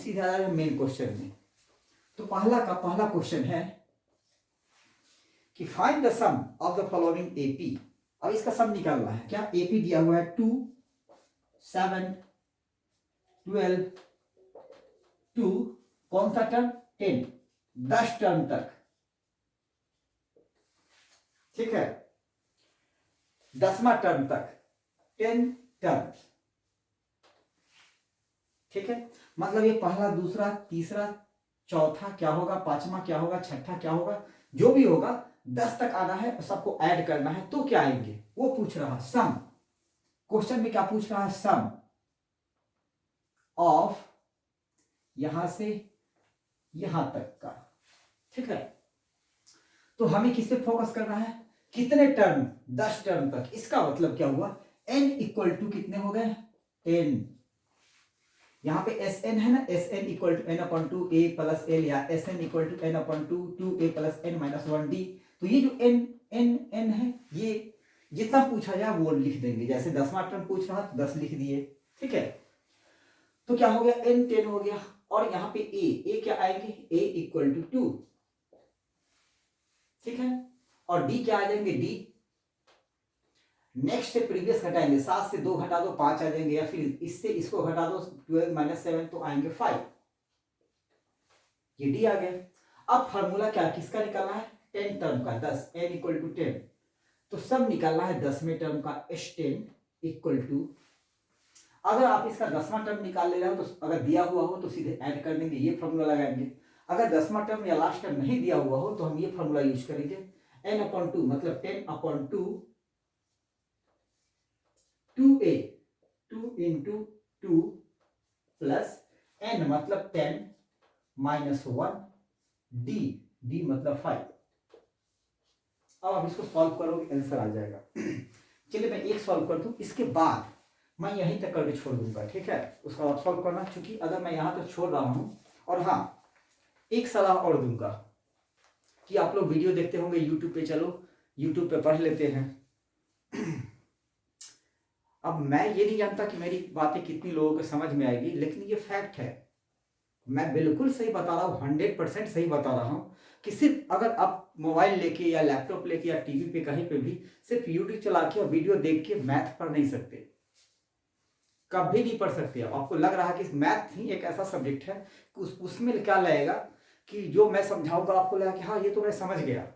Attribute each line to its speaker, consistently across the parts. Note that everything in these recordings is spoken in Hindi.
Speaker 1: सीधे आ रहे हैं मेन क्वेश्चन में। तो पहला क्वेश्चन है कि find the sum of the following AP. अब इसका सम निकालना है। क्या एपी दिया हुआ है 2, 7, 12, 2, कौन सा टर्म 10, 10 टर्म तक, ठीक है, 10वां टर्म तक 10 टर्म, ठीक है। मतलब ये पहला, दूसरा, तीसरा, चौथा क्या होगा, पांचवा क्या होगा, छठा क्या होगा, जो भी होगा 10 तक आना है, सबको ऐड करना है। तो क्या आएंगे वो पूछ रहा है। सम, क्वेश्चन में क्या पूछ रहा है, सम ऑफ यहां से यहां तक का, ठीक है। तो हमें किस पे फोकस करना है, कितने टर्म, 10 टर्म तक। इसका मतलब क्या हुआ, n इक्वल टू कितने हो गए 10। यहां पे Sn है ना, Sn equal to n/2 a plus l, या Sn equal to n/2 2a plus n minus 1d। तो ये जो n है, ये जितना पूछा जाए वो लिख देंगे। जैसे 10वां टर्म पूछ रहा तो 10 लिख दिए, ठीक है। तो क्या हो गया, n 10 हो गया। और यहाँ पे a क्या आएंगे, a इक्वल टू 2, ठीक है। और d क्या आ जाएंगे, d नेक्स्ट से प्रीवियस घटाएंगे, 7 से 2 घटा दो 5 आ जाएंगे, या फिर इससे इसको घटा दो 12 माइनस 7 तो आएंगे 5। ये डी आ गया। अब फार्मूला क्या किसका निकालना है, 10 टर्म का, 10 n इक्वल टू 10। तो सब निकालना है 10वें टर्म का S10 इक्वल टू, अगर आप इसका 10वां टर्म निकाल ले रहे हो तो अगर दिया हुआ हो तो सीधे ऐड कर देंगे, ये फॉर्मूला लगाएंगे। अगर 10वां टर्म या लास्ट टर्म नहीं दिया हुआ हो तो हम ये फॉर्मूला यूज करेंगे, n/2 मतलब 10/2 2a, 2 इंटू 2 प्लस n मतलब 10 माइनस 1 d मतलब 5। अब आप इसको सॉल्व करोगे आंसर आ जाएगा। चलिए मैं एक सॉल्व कर दूं, इसके बाद मैं यहीं तक करके छोड़ दूंगा, ठीक है। उसका आप सॉल्व करना, क्योंकि अगर मैं यहां तक छोड़ रहा हूं, और हाँ एक सलाह और दूंगा कि आप लोग वीडियो देखते होंगे यूट्यूब पे, चलो यूट्यूब पे पढ़ लेते हैं। अब मैं ये नहीं जानता कि मेरी बातें कितनी लोगों को समझ में आएगी, लेकिन ये फैक्ट है, मैं बिल्कुल सही बता रहा हूँ, 100% सही बता रहा हूँ कि सिर्फ अगर आप मोबाइल लेके या लैपटॉप लेके या टीवी पे कहीं पे भी सिर्फ यूट्यूब चला के और वीडियो देख के मैथ पढ़ नहीं सकते, कभी नहीं पढ़ सकते। आपको लग रहा है कि मैथ ही एक ऐसा सब्जेक्ट है कि उसमें क्या लगेगा कि जो मैं समझाऊंगा आपको लगा कि हाँ ये तो मैं समझ गया,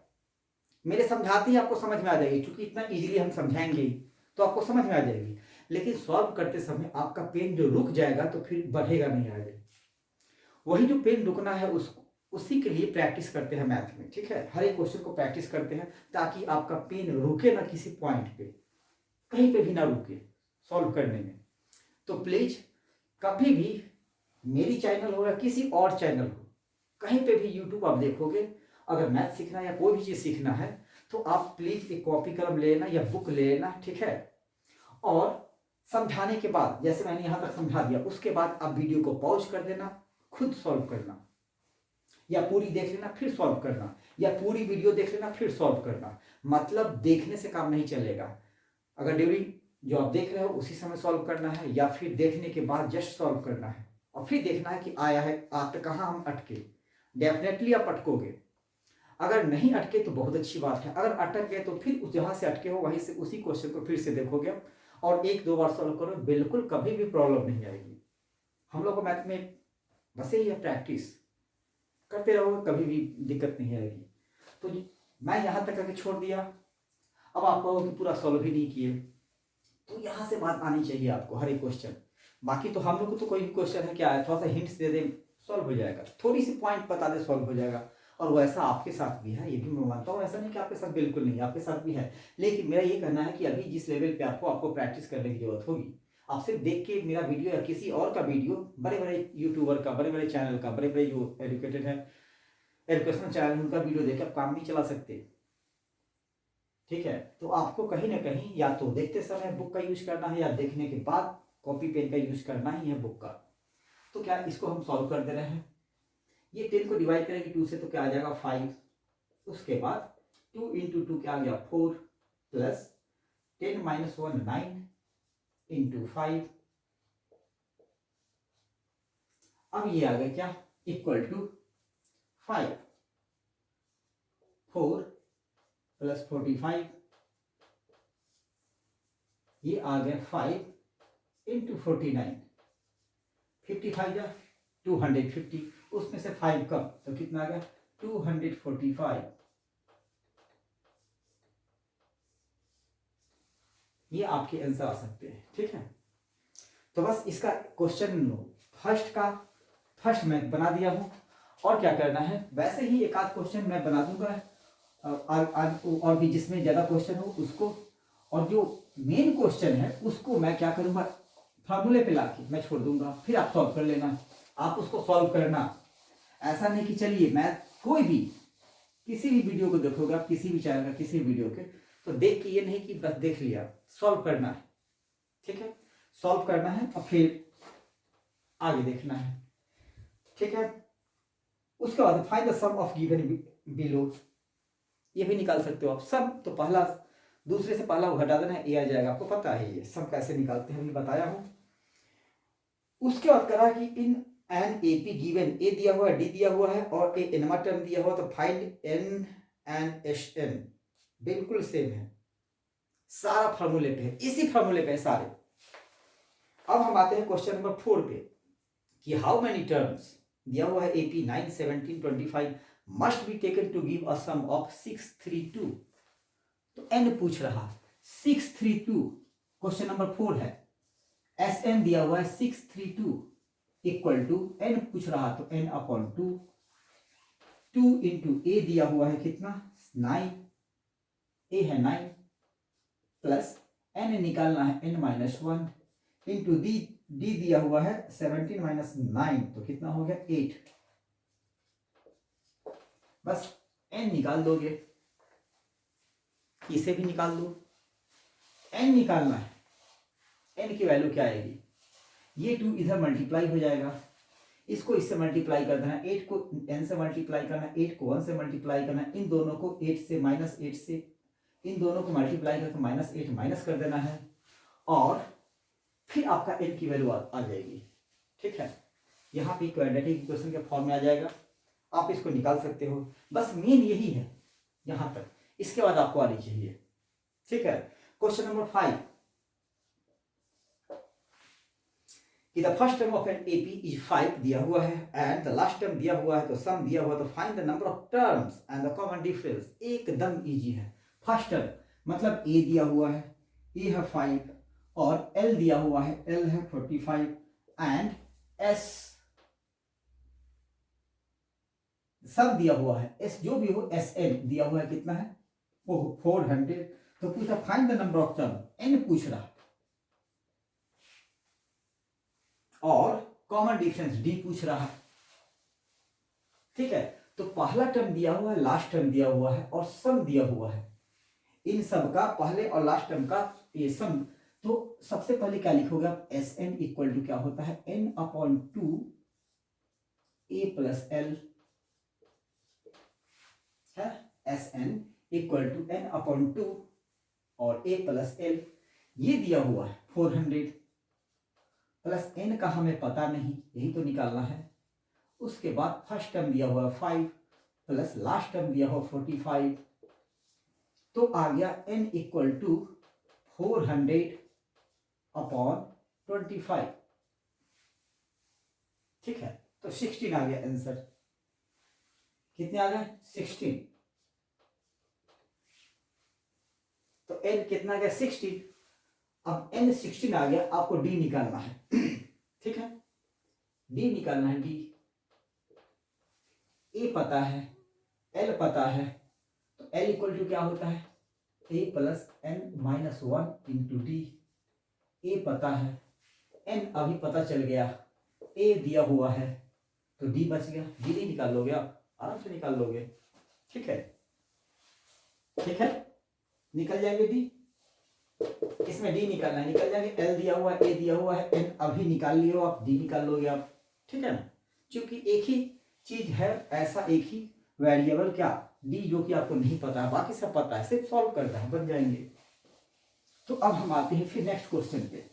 Speaker 1: मेरे समझाते ही आपको समझ में आ जाएगी, क्योंकि इतना इजीली हम समझाएंगे ही तो आपको समझ में आ जाएगी। लेकिन सॉल्व करते समय आपका पेन जो रुक जाएगा तो फिर बढ़ेगा नहीं आगे। वही जो पेन रुकना है उसी के लिए प्रैक्टिस करते हैं मैथ में, ठीक है। हर एक क्वेश्चन को प्रैक्टिस करते हैं ताकि आपका पेन रुके ना किसी पॉइंट पे, कहीं पे भी ना रुके सॉल्व करने में। तो प्लीज कभी भी मेरी चैनल हो या किसी और चैनल हो, कहीं पे भी यूट्यूब आप देखोगे, अगर मैथ सीखना या कोई भी चीज सीखना है तो आप प्लीज एक कॉपी कलम ले लेना या बुक ले लेना, ठीक है। और समझाने के बाद, जैसे मैंने यहां तक समझा दिया, उसके बाद आप वीडियो को पॉज कर देना, खुद सॉल्व करना, या पूरी देख लेना फिर सॉल्व करना, या पूरी वीडियो देख लेना फिर सॉल्व करना। मतलब देखने से काम नहीं चलेगा। अगर ड्यूरिंग जो आप देख रहे हो उसी समय सॉल्व करना है, या फिर देखने के बाद जस्ट सॉल्व करना है, और फिर देखना है कि आया है आप कहाँ हम अटके। डेफिनेटली आप अटकोगे, अगर नहीं अटके तो बहुत अच्छी बात है, अगर अटक गए तो फिर जहां से अटके हो वहीं से उसी क्वेश्चन को फिर से देखोगे और 1-2 बार सॉल्व करो, बिल्कुल कभी भी प्रॉब्लम नहीं आएगी। हम लोग को मैथ में बस यही है, प्रैक्टिस करते रहोगे कभी भी दिक्कत नहीं आएगी। तो मैं यहां तक करके छोड़ दिया। अब आप कहोगे कि पूरा सॉल्व ही नहीं किए, तो यहां से बात आनी चाहिए आपको हर एक क्वेश्चन। बाकी तो हम लोग को तो कोई भी क्वेश्चन है क्या है, थोड़ा सा हिंट्स दे दे सॉल्व हो जाएगा, थोड़ी सी पॉइंट बता दे सॉल्व हो जाएगा। और वैसा आपके साथ भी है, ये भी मैं मानता हूँ, ऐसा नहीं कि आपके साथ बिल्कुल नहीं, आपके साथ भी है। लेकिन मेरा ये कहना है कि अभी जिस लेवल पे आपको प्रैक्टिस करने की जरूरत होगी, आप सिर्फ देख के मेरा वीडियो या किसी और का वीडियो, बड़े बड़े यूट्यूबर का, बड़े बड़े चैनल का, बड़े बड़े जो एजुकेटेड है एजुकेशनल चैनल, उनका वीडियो देख के आप काम नहीं चला सकते, ठीक है। तो आपको कहीं ना कहीं या तो देखते समय बुक का यूज करना है, या देखने के बाद कॉपी पेन का यूज करना ही है बुक का। तो क्या इसको हम सॉल्व कर दे रहे हैं, ये 10 को डिवाइड करेंगे 2 से तो क्या आ जाएगा 5। उसके बाद 2 इंटू 2 क्या आ गया 4, प्लस 10 माइनस 1 9 इंटू 5। अब ये आ गया क्या, इक्वल टू 5, 4 + 45, ये आ गया 5 × 49, 55 या 250, उसमें से 5 कम तो कितना आ गया 245। ये आपके आंसर आ सकते हैं, ठीक है। तो बस इसका क्वेश्चन फर्स्ट मैं बना दिया हूँ, और क्या करना है, वैसे ही एक आध क्वेश्चन मैं बना दूंगा और भी जिसमें ज़्यादा क्वेश्चन हो उसको, और जो मेन क्वेश्चन है उसको मैं क्या करूँगा, फार्मूले पे लाके मैं छोड़ दूंगा, फिर आप सॉल्व कर लेना। आप उसको सॉल्व करना, ऐसा नहीं कि चलिए मैं कोई भी किसी भी वीडियो को देखोगे आप, किसी भी चैनल का किसी भी वीडियो के, तो देख के ये नहीं कि बस देख लिया, सॉल्व करना है, ठीक है। सॉल्व करना है और फिर आगे देखना है, ठीक है। उसके बाद find the sum of given below, ये भी निकाल सकते हो आप। सम तो पहला दूसरे से पहला घटा देना है, ये आ जाएगा, आपको पता है ये सम कैसे निकालते हैं, अभी बताया हूं। उसके बाद करा कि in N A P given, A दिया हुआ है, डी दिया हुआ है और ए एनमा टर्म दिया हुआ, तो find N N S N, बिल्कुल सेम है, सारा फार्मूले पे है, इसी फार्मूले पे है सारे। अब हम आते हैं क्वेश्चन नंबर 4 पे कि हाउ मेनी टर्म्स, दिया हुआ है AP 9, 17, 25 must be taken to give a sum of 632। तो n पूछ रहा 632, क्वेश्चन नंबर 4 है, Sn दिया हुआ है 632 इक्वल टू n पूछ रहा, तो n/2, 2 × a दिया हुआ है कितना 9, a है 9 प्लस n निकालना है n-1 इंटू डी दिया हुआ है 17 - 9, तो कितना हो गया 8। बस n निकाल दोगे, इसे भी निकाल दो, n निकालना है, n की वैल्यू क्या आएगी, ये 2 इधर मल्टीप्लाई हो जाएगा, इसको इससे मल्टीप्लाई कर देना, 8 को n से मल्टीप्लाई करना, 8 को 1 से मल्टीप्लाई करना, इन दोनों को 8 से -8 से, इन दोनों को मल्टीप्लाई करके -8 माइनस कर देना है, और फिर आपका n की वैल्यू आ जाएगी, ठीक है। यहाँ पे क्वाड्रेटिक इक्वेशन के फॉर्म में आ जाएगा, आप इसको निकाल सकते हो। बस मेन यही है यहाँ तक, इसके बाद आपको आनी चाहिए, ठीक है। क्वेश्चन नंबर 5 कि the first term of an AP is 5 दिया हुआ है एंड द लास्ट टर्म दिया हुआ है, तो सम दिया हुआ, तो find the number of terms and the common difference. एकदम इजी है। फर्स्ट टर्म मतलब ए दिया हुआ है, ए है 5 और एल दिया हुआ है, एल है 45 एंड एस सब दिया हुआ है, एस जो भी हो, एस एन दिया हुआ है कितना है 400। तो पूछा find the number of term, N पूछ रहा, और कॉमन डिफरेंस डी पूछ रहा, ठीक है। तो पहला टर्म दिया हुआ है, लास्ट टर्म दिया हुआ है और सम दिया हुआ है, इन सब का पहले और लास्ट टर्म का ये सम। तो सबसे पहले क्या लिखोगे आप, एस एन इक्वल टू क्या होता है n/2 a प्लस एल है, S N equal to n/2 और a प्लस एल, ये दिया हुआ है 400 प्लस n का हमें पता नहीं, यही तो निकालना है। उसके बाद फर्स्ट टर्म दिया हुआ 5 प्लस लास्ट टर्म दिया हुआ 45, तो आ गया n इक्वल टू 400/25, ठीक है। तो 16 आ गया आंसर, कितने आ गए 16, तो n कितना आ गया 16। अब n 16 आ गया, आपको d निकालना है, ठीक है, d निकालना है, d a पता है, l पता है, तो l इक्वल टू क्या होता है a plus n-1 into D, a पता है, n अभी पता चल गया, a दिया हुआ है, तो d बच गया, d नहीं निकाल लोगे आप, आराम से निकाल लोगे, ठीक है, ठीक है, निकल जाएंगे d, इसमें d निकालना है, निकल जाएंगे, l दिया हुआ है, a दिया हुआ है, n अभी निकाल लियो आप, d निकाल लोगे आप, ठीक है ना। क्योंकि एक ही चीज है, ऐसा एक ही वेरिएबल क्या d जो कि आपको नहीं पता है, बाकी सब पता है, सिर्फ सॉल्व करना है, बन जाएंगे। तो अब हम आते हैं फिर नेक्स्ट क्वेश्चन पे।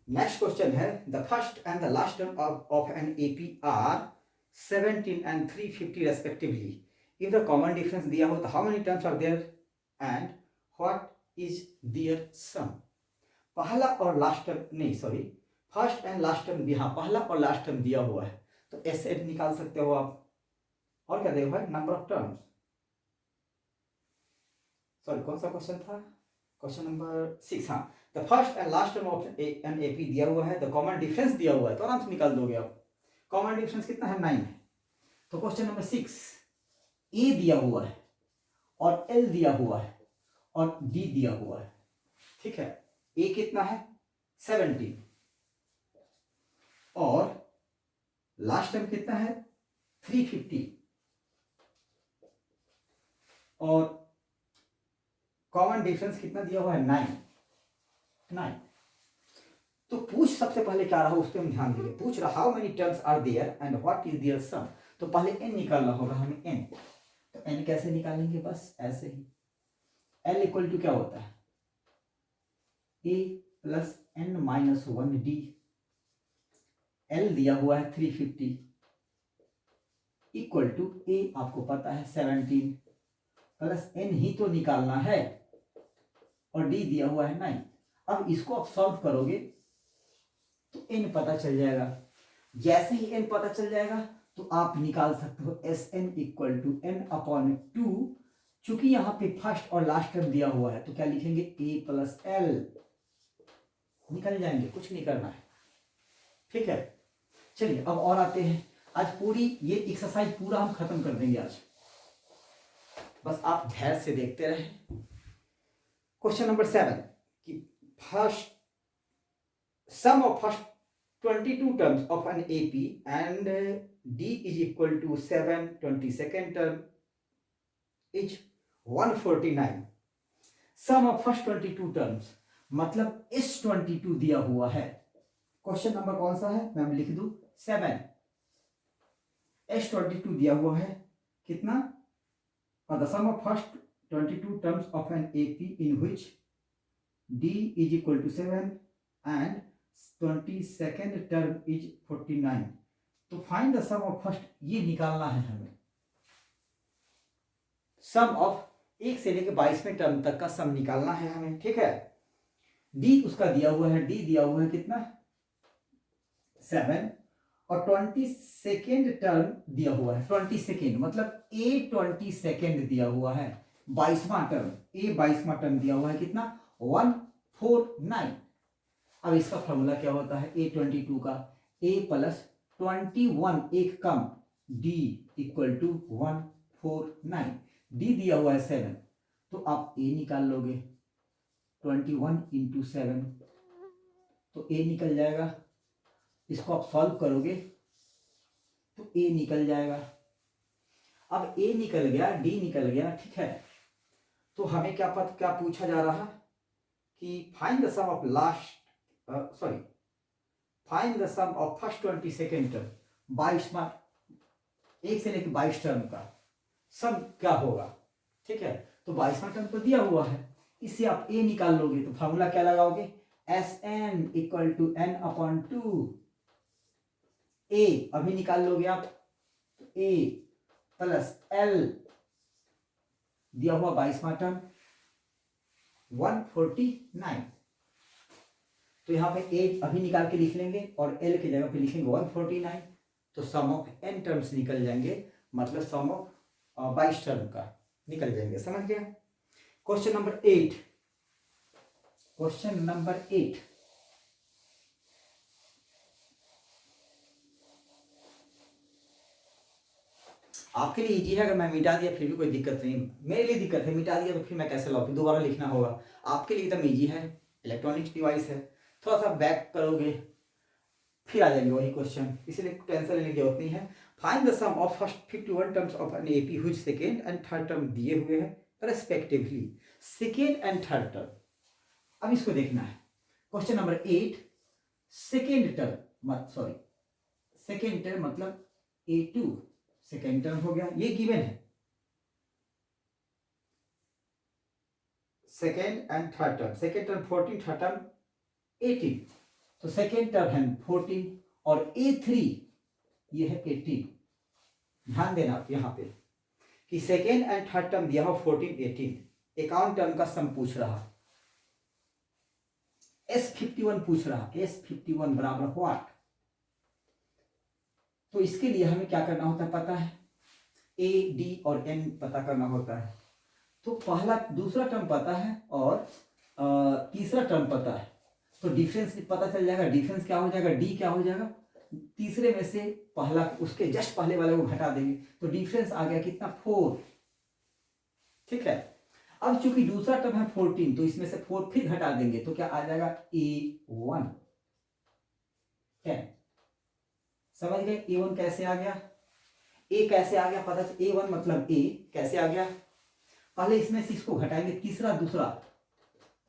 Speaker 1: नेक्स्ट क्वेश्चन है the first and the last term of an AP are 17 and 350 respectively. If the common difference दिया हो तो how many terms are there and what is their sum. पहला और लास्ट टर्म नहीं, sorry, first and last term दिया, हाँ पहला और लास्ट टर्म दिया हुआ है तो ऐसे निकाल सकते हो आप। और क्या देखो भाई, नंबर ऑफ टर्म्स, सॉरी कौन सा क्वेश्चन था, क्वेश्चन नंबर 6। हाँ, the first and last term of an AP दिया हुआ है, द कॉमन डिफरेंस दिया हुआ है तो आराम से निकाल दोगे आप। कॉमन डिफरेंस कितना है, 9 है। तो क्वेश्चन नंबर 6, ए दिया हुआ है और एल दिया हुआ है और डी दिया हुआ है, ठीक है। ए कितना है 17 और लास्ट टर्म कितना है 350 और कॉमन डिफरेंस कितना दिया हुआ है 9। तो पूछ सबसे पहले क्या रहा उस पर हम ध्यान देंगे। पूछ रहा how many terms are there and what is their sum. तो पहले एन निकालना होगा हमें, एन। तो एन कैसे निकालेंगे, बस ऐसे ही। एल इक्वल टू क्या होता है, a plus n minus 1 d. L दिया हुआ है 350 इक्वल टू ए आपको पता है 17 प्लस एन ही तो निकालना है और डी दिया हुआ है 9। अब इसको आप सॉल्व करोगे तो एन पता चल जाएगा। जैसे ही एन पता चल जाएगा तो आप निकाल सकते हो S N equal to N upon 2। चूंकि यहां पे फर्स्ट और लास्ट टर्म दिया हुआ है तो क्या लिखेंगे, ए प्लस एल। निकल जाएंगे, कुछ नहीं करना है, ठीक है। चलिए अब और आते हैं। आज पूरी ये एक्सरसाइज पूरा हम खत्म कर देंगे आज, बस आप धैर्य से देखते रहे। क्वेश्चन नंबर 7 कि first sum of first 22 terms of an AP and D is equal to 7, 22nd term is 149। sum of first 22 terms मतलब S22 दिया हुआ है। क्वेश्चन नंबर कौन सा है, मैं लिख दूं 7। S22 दिया हुआ है कितना, और the sum of first 22 terms of an AP in which D is equal to 7 and 22nd term is 49। तो find the sum of first, ये निकालना है हमें। सम ऑफ 1 से लेकर 22वें टर्म तक का सम निकालना है हमें, ठीक है। डी उसका दिया हुआ है, डी दिया हुआ है कितना 7 और 22nd टर्म दिया हुआ है 22nd मतलब ए 22nd दिया हुआ है 22वां टर्म, ए 22वां टर्म दिया हुआ है कितना 149। अब इसका फॉर्मूला क्या होता है, A22 का A प्लस 21 एक कम D इक्वल टू 149। D दिया हुआ है 7 तो आप A निकाल लोगे 21 इंटू 7 तो A निकल जाएगा। इसको आप सॉल्व करोगे तो A निकल जाएगा। अब A निकल गया, D निकल गया, ठीक है। तो हमें क्या पूछा जा रहा कि find the sum of last find the sum of first 22nd term, 22वां 1 से लेकर 22 टर्म का सम क्या होगा, ठीक है। तो 22वां टर्म तो दिया हुआ है, इससे आप ए निकाल लोगे तो फॉर्मूला क्या लगाओगे, S N equal to N upon 2। A अभी निकाल लोगे आप, ए प्लस एल दिया हुआ 22वां टर्म 149। तो यहाँ पे ए अभी निकाल के लिख लेंगे और एल की जगह पे लिखेंगे 149। तो सम ऑफ एन टर्म्स निकल जाएंगे, मतलब सम ऑफ 22 टर्म का निकल जाएंगे, समझ गया। क्वेश्चन नंबर 8, क्वेश्चन नंबर 8 आपके लिए इजी है। अगर मैं मिटा दिया फिर भी कोई दिक्कत नहीं, मेरे लिए दिक्कत है, मिटा दिया तो फिर मैं कैसे लाऊं, दोबारा लिखना होगा। आपके लिए एकदम इजी है, इलेक्ट्रॉनिक्स डिवाइस है, थोड़ा सा बैक करोगे फिर आ जाएंगे वही क्वेश्चन, इसलिए टेंशन लेने की जरूरत नहीं है। Find the sum of first 51 terms of an AP which second and third term दिए हुए हैं respectively. Second and third term, अब इसको देखना है। Question number 8 second term second term मतलब A2 सेकंड टर्म हो गया, ये गिवन है। Second and third term, second term 14, third term 18। तो सेकेंड टर्म है 14 और A3 ये है 18। ध्यान देना आप यहाँ पे कि सेकेंड एंड थर्ड टर्म दिया हो 14 18, अकाउंट टर्म का सम पूछ रहा। S51 पूछ रहा, S51 बराबर व्हाट। तो इसके लिए हमें क्या करना होता है पता है, A D और N पता करना होता है। तो पहला दूसरा टर्म पता है और तीसरा टर्म पता है, तो डिफरेंस पता चल जाएगा। डिफरेंस क्या हो जाएगा, D क्या हो जाएगा, तीसरे में से पहला उसके जस्ट पहले वाले को घटा देंगे, तो डिफरेंस आ गया कितना 4। ठीक है, अब चूंकि दूसरा टर्म है 14, तो इसमें से 4 फिर घटा देंगे तो क्या आ जाएगा A1 10। समझ गए A1 कैसे आ गया, A कैसे आ गया पता, A1 मतलब A कैसे आ गया, पहले इसमें से इसको घटाएंगे तीसरा दूसरा,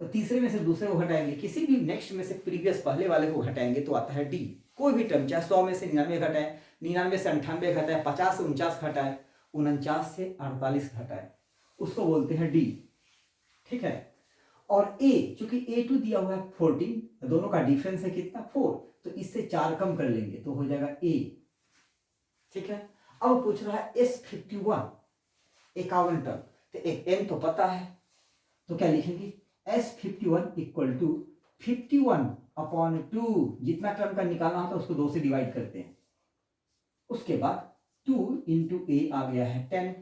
Speaker 1: तो तीसरे में से दूसरे को घटाएंगे, किसी भी नेक्स्ट में से प्रीवियस पहले वाले को घटाएंगे तो आता है D। कोई भी टर्म चाहे 100 में से 99 घटाए, 99 से 98 घटाए, 50 से 49 घटाए, 49 से 48 घटाए, उसको बोलते हैं D। ठीक है, और A चूंकि A2 दिया हुआ है 14, दोनों का डिफरेंस है कितना 4, तो इससे 4 कम कर लेंगे तो हो जाएगा A। ठीक है, अब पूछ रहा है S51 51 टर्म, तो एक N तो पता है, तो क्या लिखेंगे S51 इक्वल टू 51/2, जितना टर्म का निकालना होता है उसको 2 से डिवाइड करते हैं। उसके बाद 2 इंटू A आ गया है 10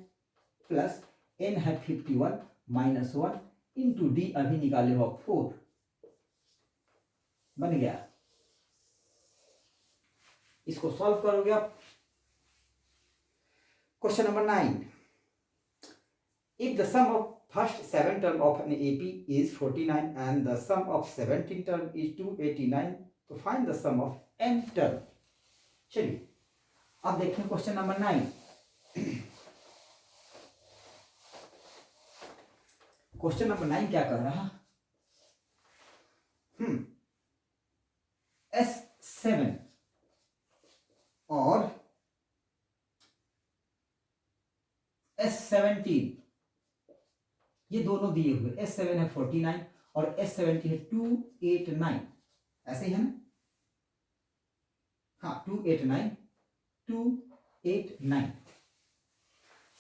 Speaker 1: प्लस N है 51 माइनस 1 इंटू D अभी निकाले हो 4, बन गया। इसको सॉल्व करोगे आप। Question number 9, if the sum of first 7 term of an AP is 49 and the sum of 17 term is 289, तो find the sum of n term। चलिए अब देखते हैं क्वेश्चन नंबर 9। क्वेश्चन नंबर 9 क्या कर रहा, S7 और S17 ये दोनों दिए हुए, S7 है 49 और S17 है 289, ऐसे ही है ना, हाँ 289 289,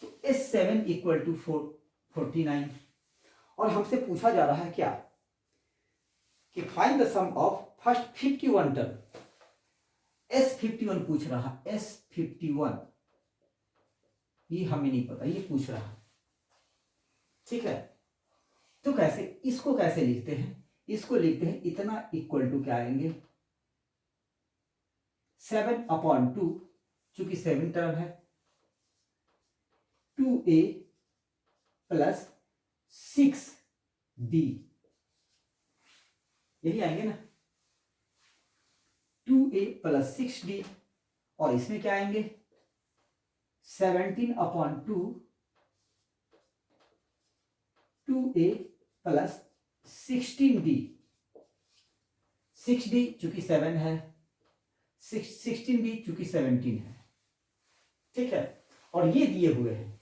Speaker 1: तो S7 इक्वल टू 49 और हमसे पूछा जा रहा है क्या कि find the sum of first 51 term. S51 पूछ रहा, S51 ये हमें नहीं पता, ये पूछ रहा। ठीक है, तो कैसे, इसको कैसे लिखते हैं, इसको लिखते हैं इतना इक्वल टू क्या आएंगे 7/2, चूंकि 7 टर्म है, 2A प्लस 6D, यही आएंगे ना 2A प्लस 6D, और इसमें क्या आएंगे 17/2 2A प्लस 16D, 6D चूंकि 7 है, 16D चूंकि 17 है। ठीक है, और ये दिए हुए हैं,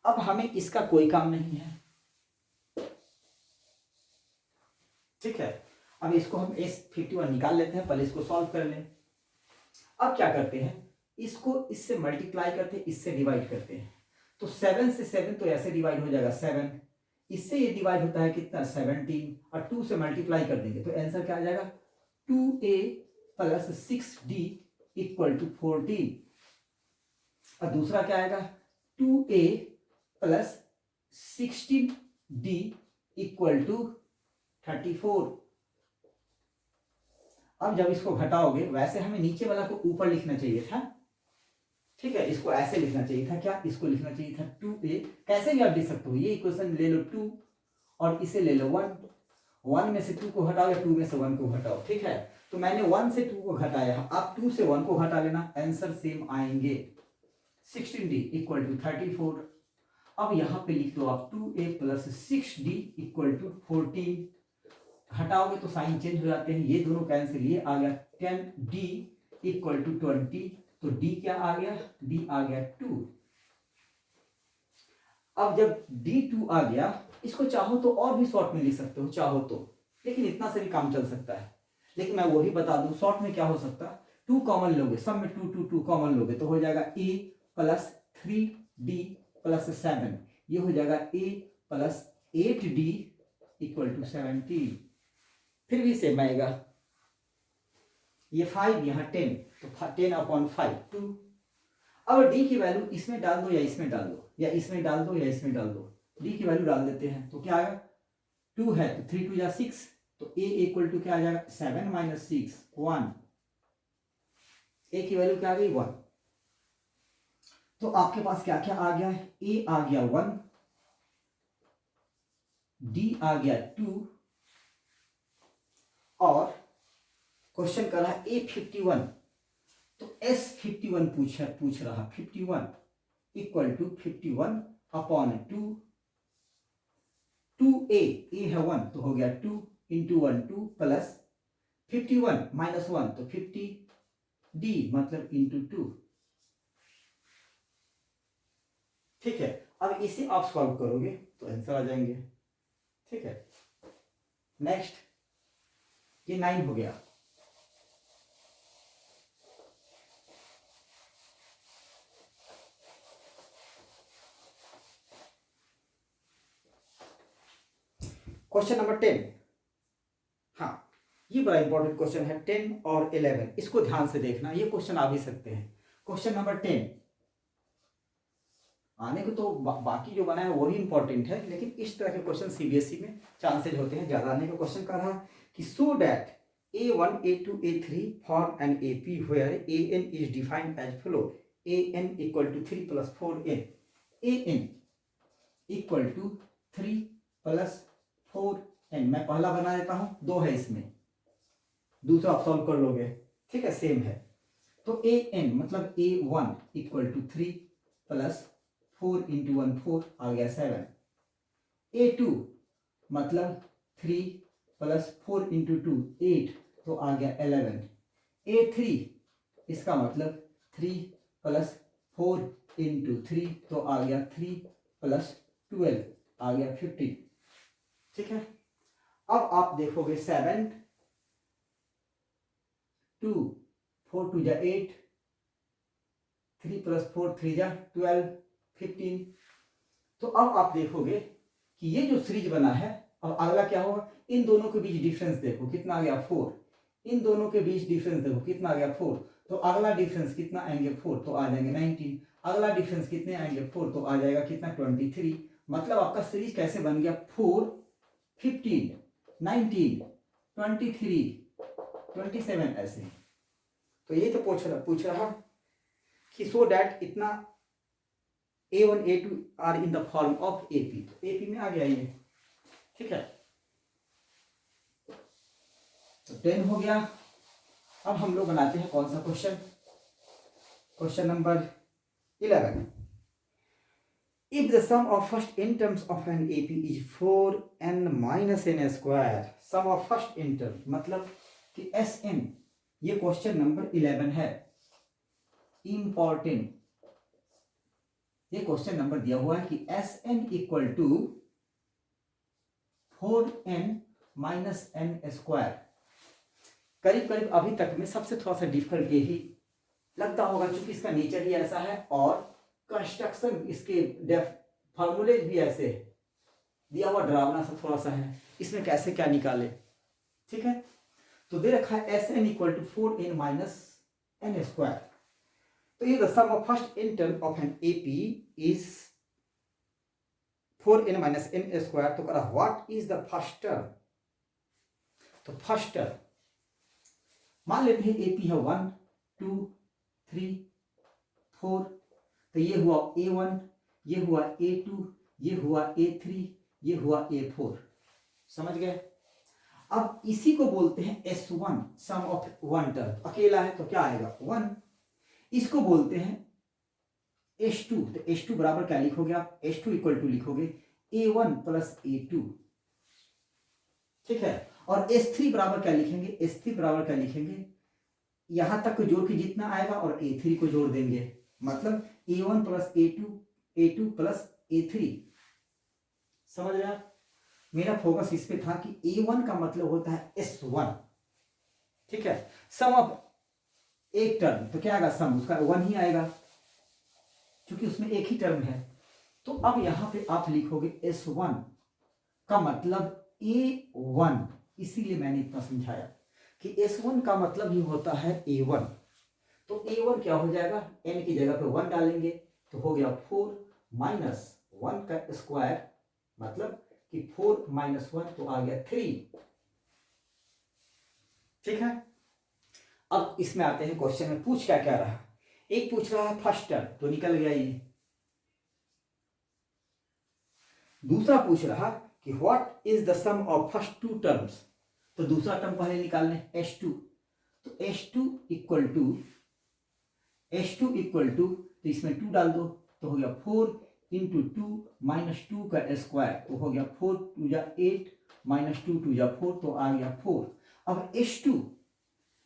Speaker 1: अब हमें इसका कोई काम नहीं है। ठीक है, अब इसको हम S51 निकाल लेते हैं, पहले इसको सॉल्व कर लें। अब क्या करते हैं, इसको इससे मल्टीप्लाई करते हैं, इससे डिवाइड करते हैं, तो 7 से 7 तो ऐसे डिवाइड हो जाएगा 7, इससे ये डिवाइड होता है कितना 17, और 2 से मल्टीप्लाई कर देंगे तो आंसर क्या आ जाएगा 2A plus 6D equal to 14, और दूसरा क्या आएगा 2A plus 16D equal to 34। अब जब इसको घटाओगे, वैसे हमें नीचे वाला को ऊपर लिखना चाहिए था। ठीक है, इसको ऐसे लिखना चाहिए था, क्या इसको लिखना चाहिए था 2A, कैसे भी आप लिख सकते हो, ये इक्वेशन ले लो 2 और इसे ले लो 1, 1 में से 2 को हटाओ या 2 में से 1 को घटाओ। ठीक है, तो मैंने 1 से 2 को घटाया, आप 2 से 1 को घटा लेना, आंसर सेम आएंगे 16D इक्वल टू 34। अब यहां पे लिख दो आप 2A plus 6D equal to 14, घटाओगे तो साइन चेंज हो जाते हैं, ये दोनों कैंसिल, ये आ गया 10D इक्वल टू 20, तो D क्या आ गया, D आ गया 2। अब जब D2 आ गया, इसको चाहो तो और भी शॉर्ट में लिख सकते हो चाहो तो, लेकिन इतना से भी काम चल सकता है, लेकिन मैं वही बता दूं शॉर्ट में क्या हो सकता है, 2 कॉमन लोगे, सब में 2 2 2 कॉमन लोगे तो हो जाएगा a प्लस 3d प्लस 7, ये हो जाएगा a plus 8d equal to 70। फिर भी सेम आएगा, ये 5 यहाँ 10, तो 10/5 2। अब d की वैल्यू इसमें डाल दो या इसमें डाल दो, या इसमें डाल दो या इसमें डाल दो, d की वैल्यू डाल देते हैं तो क्या आएगा, 2 है तो 3 2 जा 6, तो a इक्वल टू क्या आ जाएगा 7 माइनस 6 1, a की वैल्यू क्या आ गई 1। तो आपके पास क्या क्या आ गया है, a आ गया 1, d आ गया 2, और क्वेश्चन कर रहा है a51, तो s51 पूछ रहा 51 इक्वल टू 51/2, 2a, a है 1 तो हो गया 2 इंटू 1 2 प्लस 51 माइनस 1 तो 50d मतलब इंटू 2। ठीक है, अब इसे आप सॉल्व करोगे तो आंसर आ जाएंगे। ठीक है, नेक्स्ट ये 9 हो गया। क्वेश्चन नंबर 10, हाँ ये बड़ा इंपॉर्टेंट क्वेश्चन है 10 और 11, इसको ध्यान से देखना, ये क्वेश्चन आ भी सकते हैं। क्वेश्चन नंबर 10 आने को तो बाकी जो बना है वही इंपॉर्टेंट है, लेकिन इस तरह के क्वेश्चन सीबीएसई में चांसेज होते हैं ज्यादा आने का। क्वेश्चन कर रहा कि so that a1 a2 a3 form an AP where an is defined as follow, an equal to 3 plus 4n, an equal to 3 plus 4n, मैं पहला बना देता हूं, 2 है इसमें, दूसरा आप सॉल्व कर लोगे। ठीक है, सेम है, तो an मतलब a1 equal to 3 plus 4 into 1 4 आ गया 7, a2 मतलब 3 प्लस 4 इंटू 2 8 तो आ गया 11, a3 इसका मतलब 3 प्लस 4 इंटू 3 तो आ गया 3 प्लस 12 आ गया 15। ठीक है, अब आप देखोगे 7 2 4 2 जा 8, 3 प्लस 4 3 जा 12 15। तो अब आप देखोगे कि ये जो सीरीज बना है, अब अगला क्या होगा, इन दोनों के बीच डिफरेंस देखो कितना आ गया 4, इन दोनों के बीच डिफरेंस देखो कितना आ गया 4, तो अगला डिफरेंस कितना आएंगे 4 तो आ जाएंगे 19, अगला डिफरेंस कितने आएंगे 4 तो आ जाएगा कितना 23। मतलब आपका सीरीज कैसे बन गया 4 15 19 23 27 ऐसे। तो ये तो पूछ रहा कि सो डैट इतना a1 a2 are in the form of AP, तो AP में आ गया ये। ठीक है, तो 10 हो गया। अब हम लोग बनाते हैं कौन सा question, question number 11। If the sum of first n terms of an AP is 4n minus n square, sum of first n term मतलब कि Sn, ये क्वेश्चन नंबर 11 है, इंपॉर्टेंट। ये क्वेश्चन नंबर दिया हुआ है कि Sn equal to 4n minus n square. करीब करीब अभी तक में सबसे थोड़ा सा डिफिकल्ट यही लगता होगा, क्योंकि इसका नेचर ही ऐसा है और कंस्ट्रक्शन इसके फॉर्मूले भी ऐसे है, दिया हुआ डरावना सा थोड़ा सा है, इसमें कैसे क्या निकाले। ठीक है, तो दे रखा है Sn equal to 4n minus n square, तो ये the sum of first n term of an AP is 4n minus n square. तो करा what is the first term, तो फर्स्ट टर्म मान लेते हैं AP है 1 2 3 4, तो ये हुआ A1, ये हुआ A2, ये हुआ A3, ये हुआ A4। समझ गए। अब इसी को बोलते हैं S1, some of one term, अकेला है तो क्या आएगा 1। इसको बोलते हैं H2, तो H2 बराबर क्या लिखोगे आप, H2 इक्वल टू लिखोगे A1 प्लस A2। ठीक है, और S3 बराबर क्या लिखेंगे, S3 बराबर क्या लिखेंगे, यहां तक को जोड़ के जितना आएगा और A3 को जोड़ देंगे, मतलब A1 plus A2, A2 plus A3। समझ रहे आप, मेरा फोकस इस पे था कि A1 का मतलब होता है S1, ठीक है। सम ऑफ एक टर्म तो क्या आएगा, सम उसका 1 ही आएगा क्योंकि उसमें एक ही टर्म है। तो अब यहां पे आप लिखोगे S1 का मतलब A1, इसीलिए मैंने इतना समझाया कि S1 का मतलब ही होता है A1। तो A1 क्या हो जाएगा, n की जगह पे 1 डालेंगे तो हो गया 4 माइनस 1 का स्क्वायर, मतलब कि 4 माइनस 1 तो आ गया 3। ठीक है। अब इसमें आते हैं क्वेश्चन में पूछ क्या क्या रहा। एक पूछ रहा है फर्स्ट टर्म तो निकल गया ये। दूसरा पूछ रहा कि what is the sum of first two terms, तो दूसरा टर्म पहले निकालने S2। तो S2 इक्वल टू तो इसमें 2 डाल दो तो हो गया 4 इंटू 2 माइनस 2 का स्क्वायर तो हो गया 4 2 जा 8 माइनस 2 2 जा 4 तो आ गया 4। अब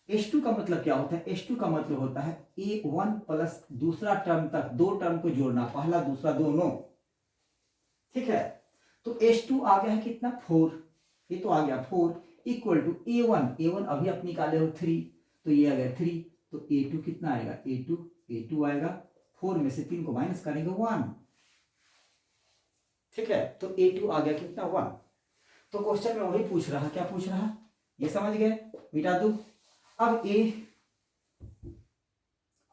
Speaker 1: H2 का मतलब क्या होता है, H2 का मतलब होता है A1 प्लस दूसरा टर्म तक दो टर्म को जोड़ना, पहला दूसरा दोनों। ठीक है। तो H2 आ गया है कितना 4, ये तो आ गया 4 इक्वल टू A1 अभी आप निकाले हो 3 तो ये आ गया 3। तो A2 कितना आएगा, A2 आएगा 4 में से 3 को माइनस करेंगे 1। ठीक है। तो A2 आ गया कितना 1। तो क्वेश्चन में वही पूछ रहा, क्या पूछ रहा ये समझ गए, मिटा दो। अब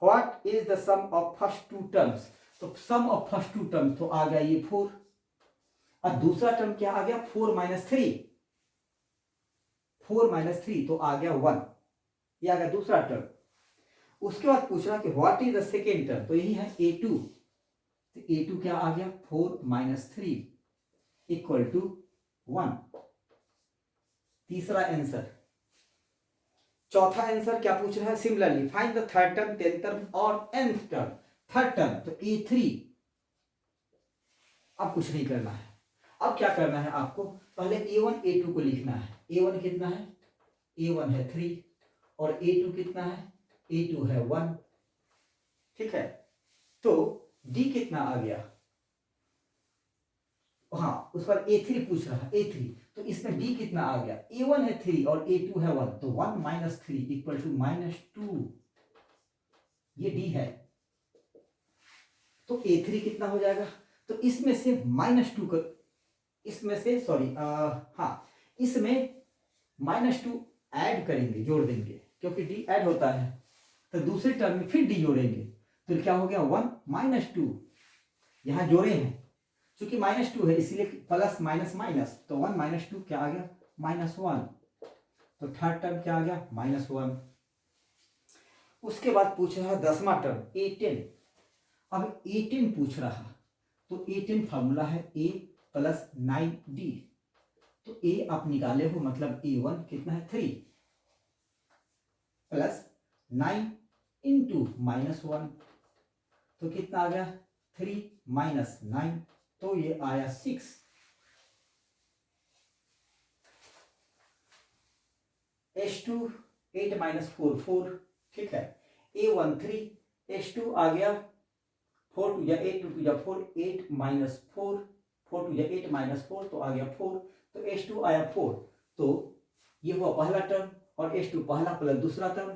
Speaker 1: what is the sum of first two terms, तो sum of first two terms तो आ गया ये 4। अब दूसरा टर्म क्या आ गया 4 माइनस 3 तो आ गया 1, ये आ गया दूसरा टर्म। उसके बाद पूछ रहा कि what is the second term, तो यही है A2। तो A2 क्या आ गया 4 माइनस 3 इक्वल टू 1। तीसरा आंसर। चौथा आंसर क्या पूछ रहा है, similarly find the third term, tenth term और nth टर्म। थर्ड टर्म तो A3। अब कुछ नहीं करना है, अब क्या करना है आपको, पहले A1 A2 को लिखना है। A1 कितना है, A1 है 3 और A2 कितना है, A2 है 1। ठीक है। तो D कितना आ गया, हाँ उस पर A3 पूछ रहा है, A3 तो इसमें D कितना आ गया, A1 है 3 और A2 है 1 तो 1 माइनस 3 इक्वल टू -2, ये D है। तो A3 कितना हो जाएगा, तो इसमें से -2 का, इसमें से सॉरी हाँ इसमें -2 ऐड करेंगे, जोड़ देंगे क्योंकि D ऐड होता है। तो दूसरे टर्म में फिर D जोड़ेंगे तो क्या हो गया 1 -2, यहां जोड़े हैं क्योंकि -2 है इसीलिए प्लस माइनस माइनस, तो 1 -2 क्या आ गया -1। तो थर्ड टर्म क्या आ गया -1। उसके बाद पूछ रहा है 10वां टर्म A10। अब A10 पूछ रहा तो A10 फॉर्मूला है A प्लस 9D। तो A आप निकाले हो मतलब A1 कितना है 3 प्लस 9 इंटू -1 तो कितना आ गया 3 माइनस 9 तो ये आया 6। H2 8 minus 4 4। ठीक है। A1 3 H2 आ गया 4 टू जा 8 टू जा 4 8 माइनस 4 4 टू जा 8 माइनस 4 तो आ गया 4। तो H2 आया 4। तो ये हुआ पहला टर्म और H2 पहला प्लस दूसरा टर्म,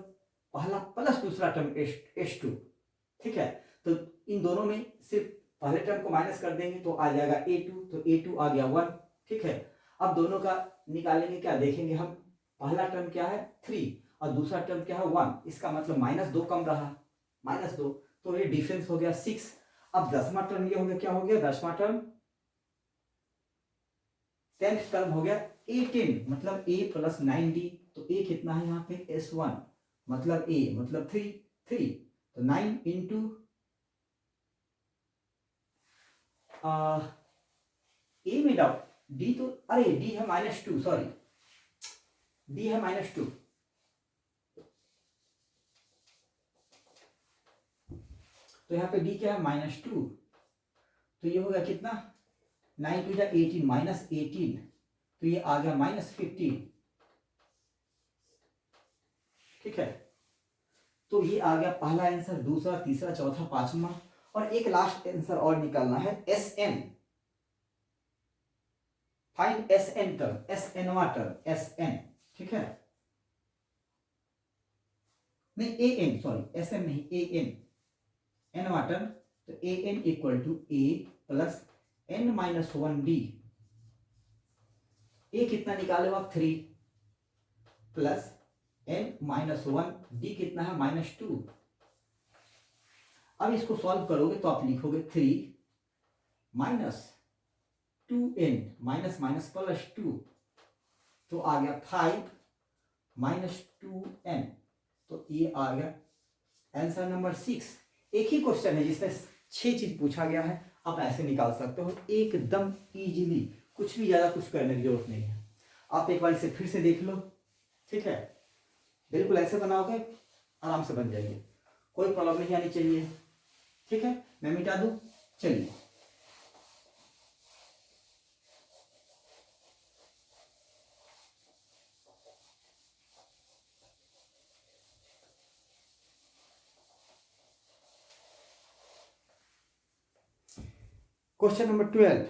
Speaker 1: पहला प्लस दूसरा टर्म H2। ठीक है। तो इन दोनों में सिर्फ पहले टर्म को माइनस कर देंगे तो आ जाएगा A2, तो A2 आ गया 1। ठीक है। अब दोनों का निकालेंगे, क्या देखेंगे हम, पहला टर्म क्या है 3 और दूसरा टर्म क्या है 1, इसका मतलब -2 कम रहा, -2 तो ये डिफरेंस हो गया 6। अब 10वां टर्म ये हो गया, क्या हो गया 10वां टर्म 10th टर्म हो गया 18 मतलब A प्लस 9D। तो A कितना है यहाँ पे S1 मतलब A मतलब 3 तो 9 इंटू ए में डाउट D तो अरे D है -2, सॉरी D है -2। तो यहाँ पे D क्या है -2 तो ये हो गया कितना 9 टू जा 18 -18 तो ये आ गया -15। ठीक है। तो ये आ गया पहला आंसर, दूसरा तीसरा चौथा पांचवा और एक लास्ट आंसर और निकालना है SN। फाइंड SN टर्म, SNवा टर्म SN। ठीक है। नहीं a n, sorry s n नहीं, ए एन, एन वाटर, तो a n equal to a plus n minus one d. A कितना निकाले हो आप, 3 plus n minus one, d कितना है -2। अब इसको सॉल्व करोगे तो आप लिखोगे 3 minus 2n minus minus plus 2, तो आ गया 5 माइनस 2n, तो ये आ गया आंसर नंबर 6। एक ही क्वेश्चन है जिसमें 6 चीज पूछा गया है, आप ऐसे निकाल सकते हो एकदम इजीली, कुछ भी ज्यादा कुछ करने की जरूरत नहीं है। आप एक बार इसे फिर से देख लो, ठीक है, बिल्कुल ऐसे बनाओगे आराम से बन जाएगी, कोई प्रॉब्लम नहीं आनी चाहिए, ठीक है। मैं मिटा दूं, चलिए। क्वेश्चन नंबर 12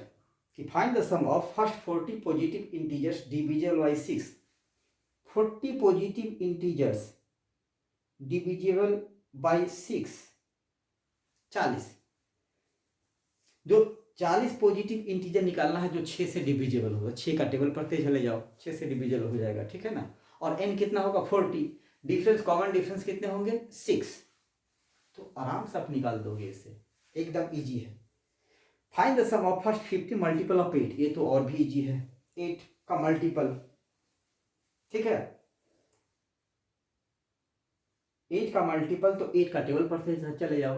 Speaker 1: कि find the sum of first 40 positive integers divisible by 6। 40 positive integers divisible by 6, 40। जो 40 पॉजिटिव इंटीजर निकालना है जो 6 से डिविजिबल होगा, 6 का टेबल पढ़ते चले जाओ, 6 से डिविजिबल हो जाएगा, ठीक है ना। और n कितना होगा 40, डिफरेंस कॉमन डिफरेंस कितने होंगे 6, तो आराम से आप निकाल दोगे इसे, एकदम इजी है। Find the sum of first 50 multiple of 8, ये तो और भी इजी है, 8 का मल्टीपल, ठीक है, 8 का मल्टीपल, तो 8 का टेबल पढ़ते चले जाओ,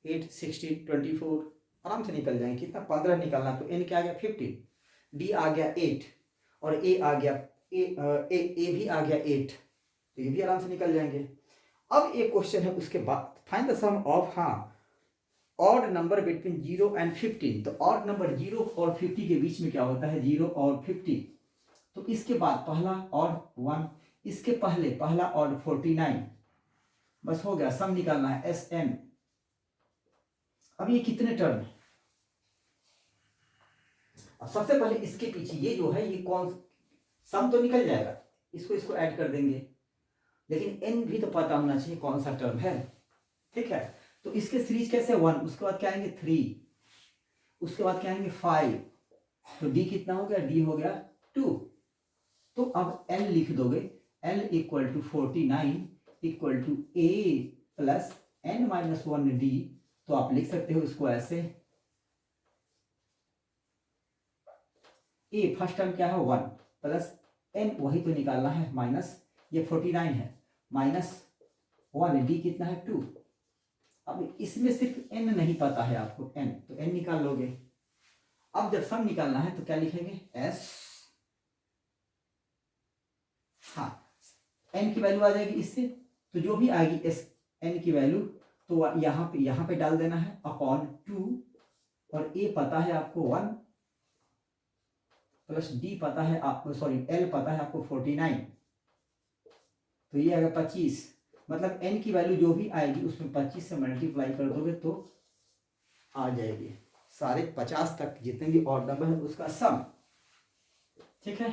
Speaker 1: 8 16 24, आराम से निकल जाएंगे। कितना 15 निकालना, तो n क्या आ गया 15, d आ गया 8 और a आ गया a भी आ गया 8, तो ये भी आराम से निकल जाएंगे। अब एक क्वेश्चन है उसके बाद, फाइंड द सम ऑफ, हाँ, ऑड नंबर बिटवीन 0 एंड 15। तो ऑड नंबर 0 और 50 के बीच में क्या होता है 0 और 50, तो इसके बाद पहला ऑड 1, इसके पहले पहला ऑड 49, बस हो गया, सम निकालना है एस एन। अब ये कितने टर्म है, अब सबसे पहले इसके पीछे ये जो है ये कौन, सम तो निकल जाएगा, इसको ऐड कर देंगे, लेकिन एन भी तो पता होना चाहिए कौन सा टर्म है, ठीक है। तो इसके सीरीज कैसे 1, उसके बाद क्या आएंगे 3, उसके बाद क्या आएंगे 5, तो d कितना हो गया, d हो गया 2। तो अब l लिख दोगे, l equal to 49 equal to a plus n minus 1 d, तो आप लिख सकते हो इसको ऐसे, a फर्स्ट टर्म क्या है 1 प्लस n वही तो निकालना है, माइनस ये 49 है, माइनस 1, d कितना है 2। अब इसमें सिर्फ n नहीं पता है आपको, n, तो n निकाल लोगे। अब जब सम निकालना है तो क्या लिखेंगे s, हाँ, n की वैल्यू आ जाएगी इससे, तो जो भी आएगी s n की वैल्यू, तो यहाँ पे डाल देना है अपॉन 2, और a पता है आपको 1 प्लस d पता है आपको, सॉरी l पता है आपको 49, तो ये आएगा 25, मतलब n की वैल्यू जो भी आएगी उसमें 25 से मल्टीप्लाई कर दोगे तो आ जाएगी सारे 50 तक जितने भी ऑड नंबर है उसका सम, ठीक है।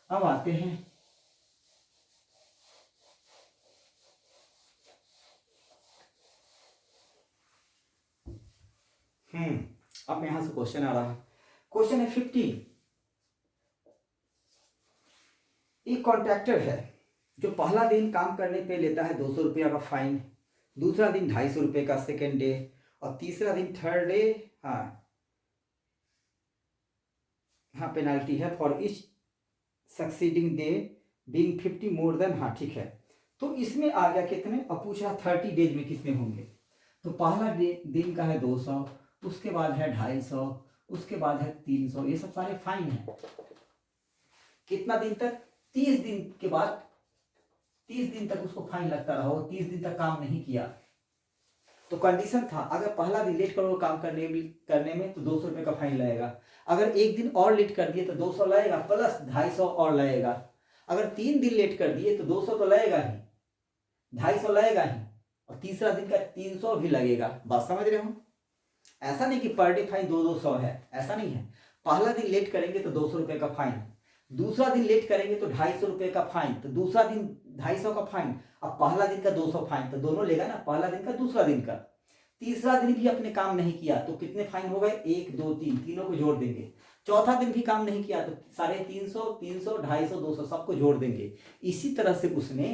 Speaker 1: अब आते हैं अब यहां से क्वेश्चन आ रहा है, क्वेश्चन है 15। एक कॉन्ट्रैक्टर है जो पहला दिन काम करने पे लेता है 200 रुपया का फाइन, दूसरा दिन 250 रुपये का सेकेंड डे, और तीसरा दिन थर्ड डे, हाँ पेनाल्टी है for each succeeding day being 50 more than, हाँ ठीक है। तो इसमें आ गया कितने, अब पूछ रहा 30 डेज में कितने होंगे, तो पहला दिन का है 200, उसके बाद है 250, उसके बाद है 300, ये सब सारे फाइन है। कितना दिन तक, 30 दिन के बाद, 30 दिन तक उसको फाइन लगता रहा, वो 30 दिन तक काम नहीं किया, तो कंडीशन था अगर पहला दिन लेट करो काम करने में तो 200 रुपये का फाइन लगेगा, अगर एक दिन और लेट कर दिए तो 200 लगेगा प्लस 250 और लगेगा, अगर 3 दिन लेट कर दिए तो 200 तो लगेगा ही, 250 लगेगा ही, और तीसरा दिन का 300 भी लगेगा। बात समझ रहे हो, ऐसा नहीं कि पर डे फाइन 200 है, ऐसा नहीं है, पहला दिन लेट करेंगे तो 200 रुपये का फाइन, दूसरा दिन लेट करेंगे तो 250 रुपये का फाइन, तो दूसरा दिन 250 का फाइन, अब पहला दिन का 200 फाइन, तो दोनों लेगा ना, पहला दिन का दूसरा दिन का। तीसरा दिन भी अपने काम नहीं किया तो कितने फाइन हो गए, 1 2 3, तीनों को जोड़ देंगे। चौथा दिन भी काम नहीं किया तो 350, 300, 250, 200 सबको जोड़ देंगे। इसी तरह से उसने,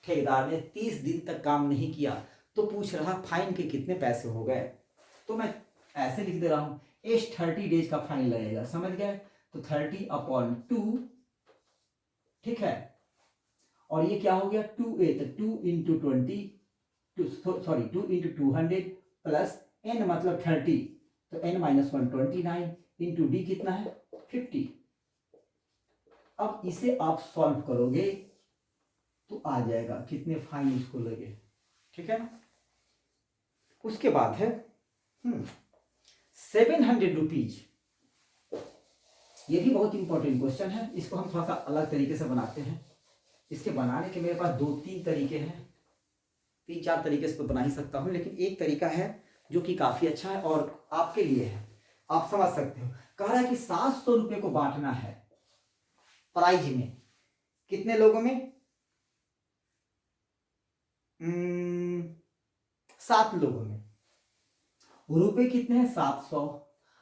Speaker 1: ठेकेदार ने 30 दिन तक काम नहीं किया तो पूछ रहा फाइन के कितने पैसे हो गए। तो मैं ऐसे लिख दे रहा हूं, एस 30 डेज का फाइन लगेगा, समझ गए। तो 30/2, ठीक है, और ये क्या हो गया 2a, तो 2 into 20, sorry 2 into 200 plus n मतलब 30, तो n माइनस 1 29 इंटू डी कितना है 50। अब इसे आप सॉल्व करोगे तो आ जाएगा कितने फाइन उसको लगे, ठीक है ना। उसके बाद है 700 रुपीज। ये भी बहुत इंपॉर्टेंट क्वेश्चन है, इसको हम थोड़ा सा अलग तरीके से बनाते हैं। इसके बनाने के मेरे पास 2-3 तरीके हैं, 3-4 तरीके से तो बना ही सकता हूं, लेकिन एक तरीका है जो कि काफी अच्छा है और आपके लिए है, आप समझ सकते हो। कह रहा है कि 700 रुपये को बांटना है प्राइज में, कितने लोगों में, 7 लोगों में। रुपए कितने हैं 700,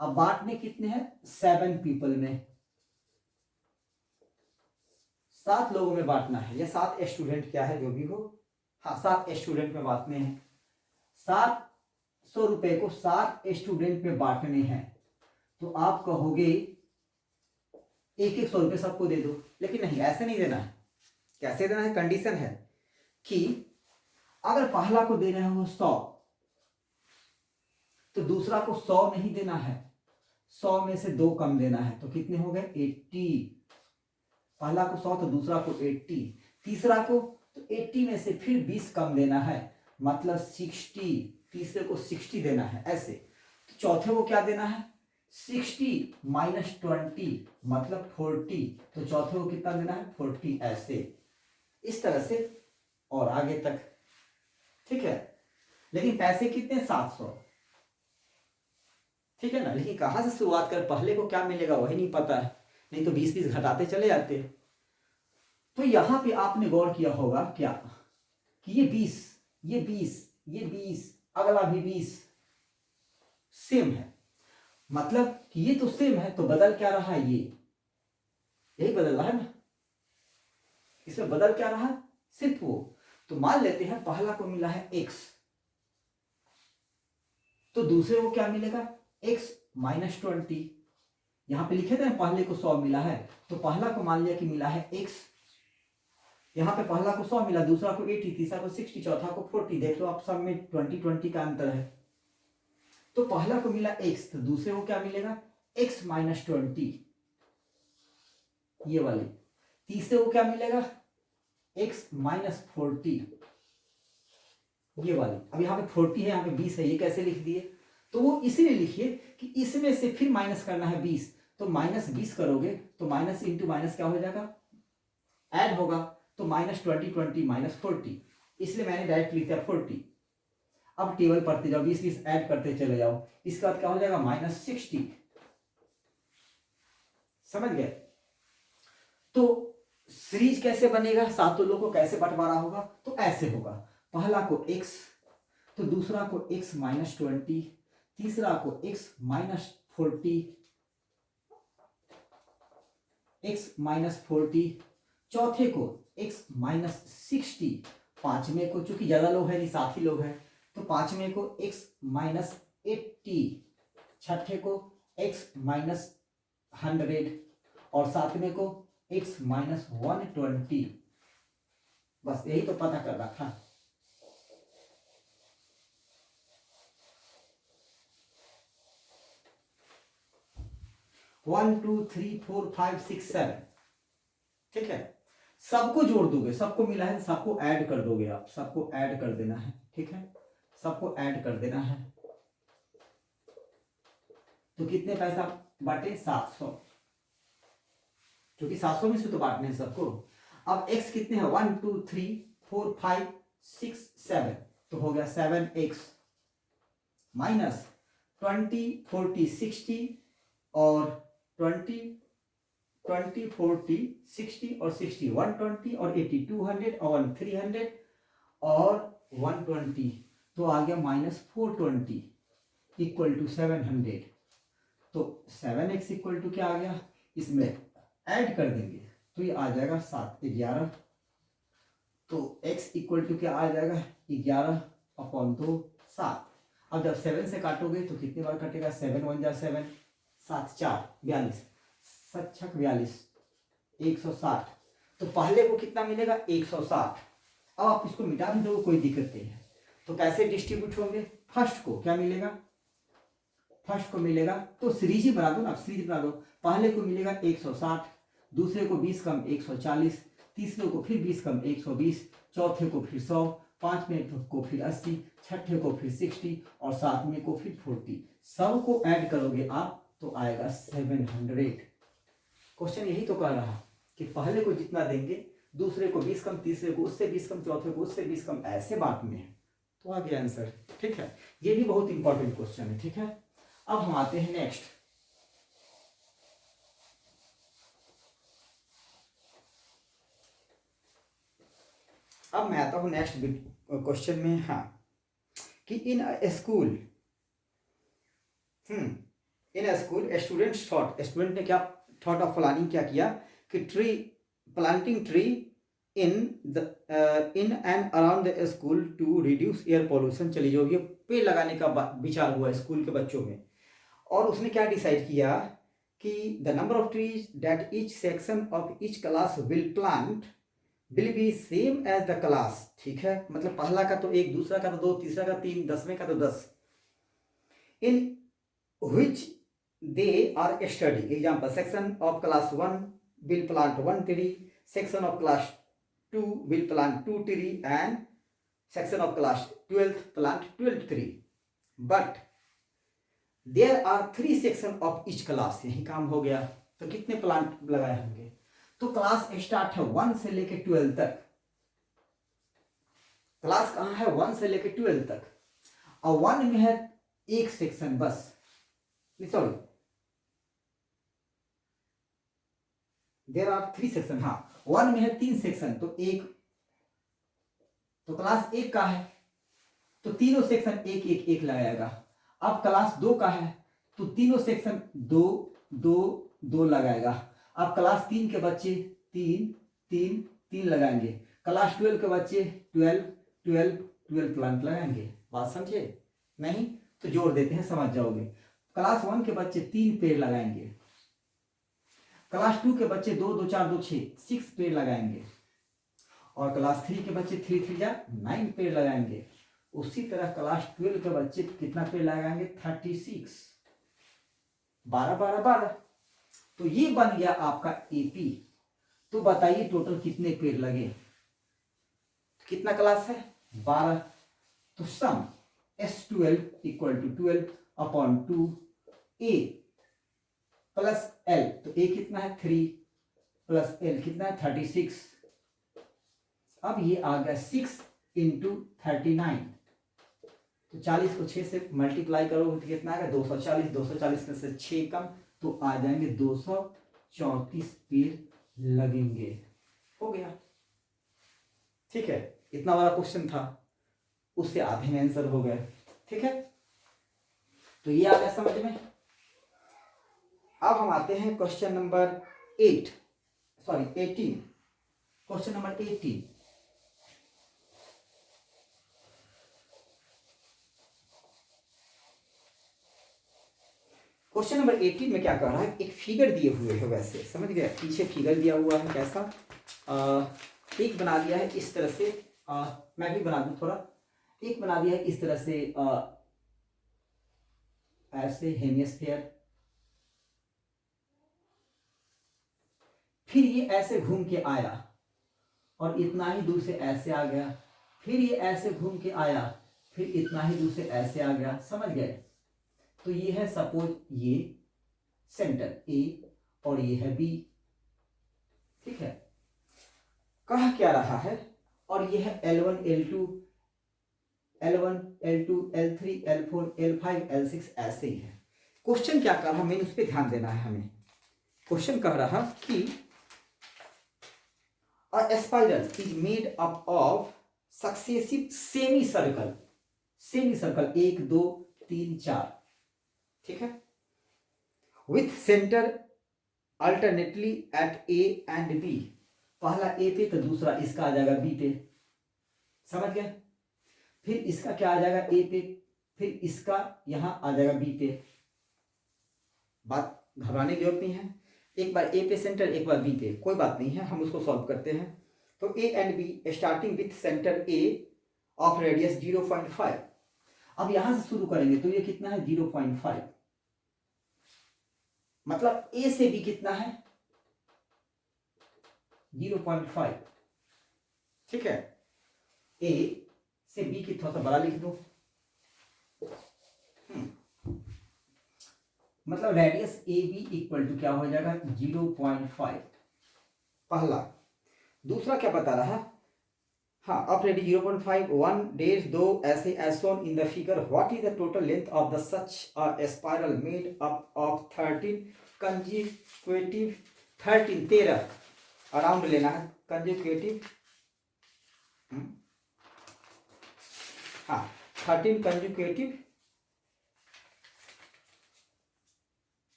Speaker 1: अब बांटने कितने हैं 7 पीपल में, 7 लोगों में बांटना है, या 7 स्टूडेंट क्या है जो भी हो, हाँ 7 स्टूडेंट में बांटने हैं। 700 रुपए को 7 स्टूडेंट में बांटने हैं, तो आप कहोगे 1-1 100 रुपये सबको दे दो, लेकिन नहीं, ऐसे नहीं देना है। कैसे देना है, कंडीशन है कि अगर पहला को दे रहे हो 100 तो दूसरा को 100 नहीं देना है, 100 में से 2 कम देना है, तो कितने हो गए 80। पहला को 100 तो दूसरा को 80, तीसरा को तो 80 में से फिर 20 कम देना है, मतलब 60, तीसरे को 60 देना है ऐसे। तो चौथे को क्या देना है 60 माइनस 20 मतलब 40, तो चौथे को कितना देना है 40, ऐसे इस तरह से और आगे तक, ठीक है। लेकिन पैसे कितने 700, ठीक है ना। लेकिन कहां से शुरुआत कर, पहले को क्या मिलेगा वही नहीं पता है, नहीं तो 20-20 घटाते चले जाते। तो यहां पे आपने गौर किया होगा क्या कि ये 20, ये 20, ये 20, अगला भी 20 सेम है, मतलब कि ये तो सेम है, तो बदल क्या रहा है, ये यही बदल रहा है ना, इसमें बदल क्या रहा सिर्फ वो। तो मान लेते हैं पहला को मिला है x, तो दूसरे को क्या मिलेगा x माइनस 20। यहां पे लिखे थे ना पहले को 100 मिला है, तो पहला को मान लिया कि मिला है x, यहाँ पे पहला को 100 मिला, दूसरा को 80, तीसरा को 60, चौथा को 40, देख लो आप सब में 20-20 का अंतर है। तो पहला को मिला x, तो दूसरे को क्या मिलेगा x माइनस 20, ये वाले। तीसरे को क्या मिलेगा x माइनस 40, ये वाले। अब यहाँ पे 40 है, यहाँ पे 20 है, ये कैसे लिख दिए, तो वो इसीलिए लिखिए कि इसमें से फिर माइनस करना है 20, तो माइनस 20 करोगे तो माइनस इंटू माइनस क्या हो जाएगा ऐड होगा, तो माइनस 20 माइनस 40, इसलिए मैंने डायरेक्ट लिख दिया 40। अब टेबल पढ़ते जाओ, 20-20 ऐड करते चले जाओ, इसके बाद क्या हो जाएगा माइनस 60, समझ गए। तो सीरीज कैसे बनेगा, सातों लोगों को कैसे बंटवारा होगा, तो ऐसे होगा, पहला को x, तो दूसरा को x माइनस 20, तीसरा को x माइनस 40, x माइनस 40, चौथे को x माइनस 60, पांचवें को, चूंकि ज्यादा लोग हैं नहीं 7 ही लोग हैं, तो पांचवें को x माइनस 80, छठे को x माइनस 100 और सातवें को x माइनस 120। बस यही तो पता करना था। One two three four five six seven, ठीक है। सबको जोड़ दोगे, सबको मिला है, सबको ऐड कर दोगे, आप सबको ऐड कर देना है, ठीक है, सबको ऐड कर देना है। तो कितने पैसा बांटे 700, क्योंकि 700 में से तो बांटने हैं सबको। अब x कितने हैं 1 2 3 4 5 6 7, तो हो गया 7x माइनस 20 40 60 और 20 20, 40, 60 और 60, 120 और 80, 200 और 300 और 120, तो आ गया -420 इक्वल टू 700। तो 7x इक्वल टू क्या आ गया, इसमें ऐड कर देंगे तो ये आ जाएगा 7, 11। तो x इक्वल टू क्या आ जाएगा, 11/2, 7। अब जब 7 से काटोगे तो कितनी बार कटेगा, 7 1 जा 7, 7 4 42, 7 6 42, 160। तो पहले को कितना मिलेगा, 160। अब आप इसको मिटा भी दो, कोई दिक्कत नहीं है। तो कैसे डिस्ट्रीब्यूट होंगे, फर्स्ट को क्या मिलेगा, फर्स्ट को मिलेगा तो सीरीज ही बना दो ना, सीरीज बना दो। पहले को मिलेगा 160, दूसरे को 20 कम 140, तीसरे को फिर 20 कम 120, चौथे को फिर 100, पांचवें को फिर 80, छठे को फिर 60 और सातवें को फिर 40। सब को ऐड करोगे आप तो आएगा 700। क्वेश्चन यही तो कह रहा कि पहले को जितना देंगे, दूसरे को 20 कम, तीसरे को उससे 20 कम, चौथे को उससे 20 कम, ऐसे बांटने हैं। तो आ गया आंसर। ठीक है, ये भी बहुत इंपॉर्टेंट क्वेश्चन है। ठीक है, अब हम आते हैं नेक्स्ट। अब मैं आता हूं नेक्स्ट क्वेश्चन में। हाँ, कि in a school, in a school students thought, student ने क्या थॉट ऑफ प्लानिंग क्या किया कि tree planting tree in and around the school to reduce air pollution. चलिए, जो ये पेड़ लगाने का विचार हुआ स्कूल के बच्चों में, और उसने क्या डिसाइड किया कि the number of trees that each section of each class will plant will be same as the class. ठीक है, मतलब पहला का तो 1, दूसरा का तो 2, तीसरा का 3, 10वें का तो 10। इन which they are studying. Example, section of class 1 will plant 1 tree, section of class 2 will plant 2 tree, and section of class 12 plant 12 tree. But there are 3 section of each class. यही काम हो गया। तो कितने प्लांट लगाए होंगे, तो क्लास स्टार्ट है 1 से लेके 12 तक। क्लास कहाँ है, 1 से लेके 12 तक, और 1 में है एक सेक्शन बस, सॉरी देयर आर 3 सेक्शन। हाँ, 1 में है 3 सेक्शन, तो एक, तो क्लास 1 का है तो तीनों सेक्शन एक एक एक लगाएगा। अब क्लास 2 का है तो तीनों सेक्शन 2 2 2 लगाएगा। अब क्लास 3 के बच्चे 3 3 3 लगाएंगे। क्लास 12 के बच्चे 12 12 12 प्लांट लगाएंगे। बात समझे? नहीं तो जोड़ देते हैं, समझ जाओगे। क्लास 1 के बच्चे 3 पेड़ लगाएंगे। क्लास 2 के बच्चे 2 2 4 2 6 पेड़ लगाएंगे। और क्लास 3 के बच्चे 3 3 जा 9 पेड़ लगाएंगे। उसी तरह क्लास 12 के बच्चे कितना पेड़ लगाएंगे, 36, 12 12 12। तो ये बन गया आपका एपी। तो बताइए टोटल कितने पेड़ लगे, कितना क्लास है, 12। तो sum S12 equal to 12/2 A plus L। तो A कितना है, 3 प्लस L कितना है, 36। अब ये आ गया 6 × 39। तो 40 को 6 से मल्टीप्लाई करोगे तो कितना आएगा, 240। 240 में से 6 कम तो आ जाएंगे 234 पेड़ लगेंगे। हो गया। ठीक है, इतना बड़ा क्वेश्चन था, उससे आधे में आंसर हो गया। ठीक है, तो ये आ गया समझ में। अब हम आते हैं question number 18। Question number 18। Question number 18 में क्या कर रहा है, एक फिगर दिए हुए है, वैसे समझ गया, पीछे फिगर दिया हुआ है कैसा, एक बना दिया है इस तरह से, मैं भी बना दूं थोड़ा। एक बना दिया है इस तरह से, ऐसे हेमिस्फीयर, फिर ये ऐसे घूम के आया और इतना ही दूर से ऐसे आ गया, फिर ये ऐसे घूम के आया, फिर इतना ही दूर से ऐसे आ गया। समझ गए? तो ये है सपोज ये सेंटर ए और ये है बी। ठीक है, कहा क्या रहा है, और ये है L1 L2 L1 L2 L3 L4 L5 L6 ऐसे ही है। क्वेश्चन क्या कर रहा है, मैंने उस पर ध्यान देना है हमें। क्वेश्चन कह रहा कि a spiral is made up of successive semi circle, semi circle 1 2 3 4, ठीक है, with centre alternately at A and B. पहला ए पे तो दूसरा इसका आ जाएगा बी पे, समझ गए। फिर इसका क्या आ जाएगा ए पे, फिर इसका यहां आ जाएगा बी पे। बात घबराने की जरूरत नहीं है, एक बार ए पे सेंटर एक बार बी पे, कोई बात नहीं है, हम उसको सॉल्व करते हैं। तो ए and be starting with centre A of radius 0.5। अब यहां से शुरू करेंगे तो ये कितना है 0.5, मतलब ए से बी कितना है 0.5, ठीक है। ए से बी की थोड़ा सा बड़ा लिख दो, मतलब radius A B equal to क्या हो जाएगा 0.5, पहला। दूसरा क्या बता रहा, हाँ अप रेडी 0.5 1 डेज 2 ऐसे as shown in the figure. What is the total length of the such a spiral made up of 13 consecutive 13 around लेना है कंजिक्यूटिव, हाँ 13 कंजिक्यूटिव,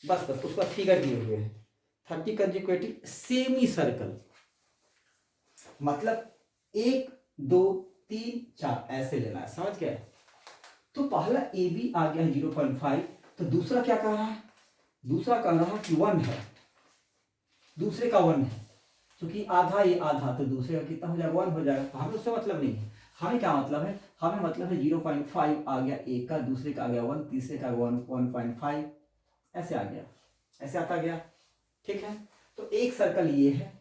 Speaker 1: बस उसका फिगर दिए हुए हैं 30 कंजिक्यूटिव सेमी सर्कल, मतलब 1 2 3 4 ऐसे लेना है, समझ गए। तो पहला ए बी आ गया है 0.5, तो दूसरा क्या कह रहा है, दूसरा कह रहा है कि 1 है, दूसरे का 1 है, क्योंकि आधा ये आधा, तो दूसरे का कितना हो जाएगा 1 हो जाएगा। तो हमें उससे मतलब नहीं है, हमें क्या मतलब है, हमें मतलब है 0.5 आ गया एक का, दूसरे का आ गया 1, तीसरे का 1.5 ऐसे आ गया, ऐसे आता गया, ठीक है। तो एक सर्कल ये है,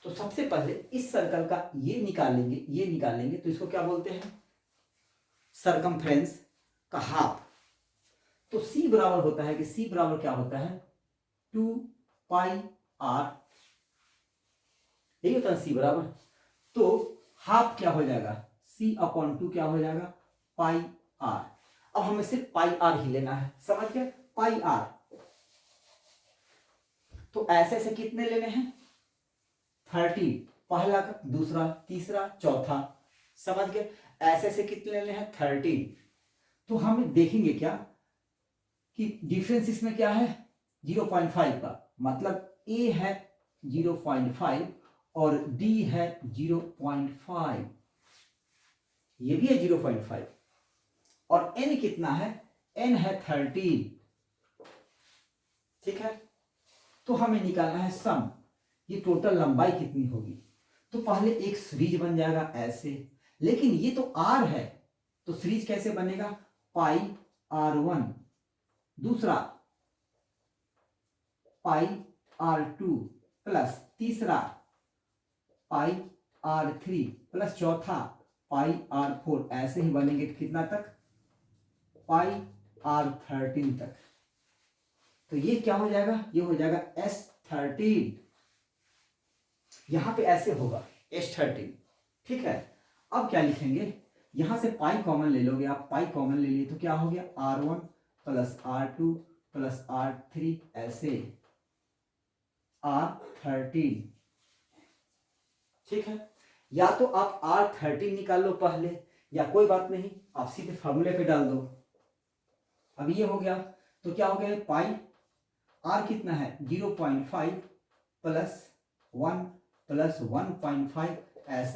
Speaker 1: तो सबसे पहले इस सर्कल का ये निकालेंगे, ये निकालेंगे, तो इसको क्या बोलते हैं सरकमफ्रेंस का हाफ। तो सी बराबर होता है कि सी बराबर क्या होता है 2 पाई आर, यही होता है सी बराबर। तो हाफ क्या हो जाएगा C/2 क्या हो जाएगा पाई आर। अब हमें सिर्फ पाई आर ही लेना है, समझ गए, पाई आर। तो ऐसे ऐसे कितने लेने हैं 30, पहला का दूसरा तीसरा चौथा, समझ गए। ऐसे ऐसे कितने लेने हैं 30। तो हम देखेंगे क्या कि डिफरेंस इसमें क्या है 0.5 का, मतलब ए है 0.5 और डी है 0.5, ये भी है 0.5, और n कितना है, n है 13, ठीक है। तो हमें निकालना है सम, ये टोटल लंबाई कितनी होगी। तो पहले एक सीरीज बन जाएगा ऐसे, लेकिन ये तो r है, तो सीरीज कैसे बनेगा पाई r1, दूसरा पाई r2 प्लस तीसरा पाई r3 प्लस चौथा पाई r4, ऐसे ही बनेंगे कितना तक पाई r13 तक। तो ये क्या हो जाएगा, ये हो जाएगा S13, यहां पे ऐसे होगा S13, ठीक है। अब क्या लिखेंगे, यहां से पाई कॉमन ले लोगे आप, पाई कॉमन ले लिए तो क्या हो गया R1 plus R2 plus R3 ऐसे R13, ठीक है। या तो आप R13 निकाल लो पहले, या कोई बात नहीं आप सीधे फॉर्मूले पे डाल दो। अब ये हो गया, तो क्या हो गया पाई R कितना है 0.5 प्लस 1 प्लस 1.5 ऐसे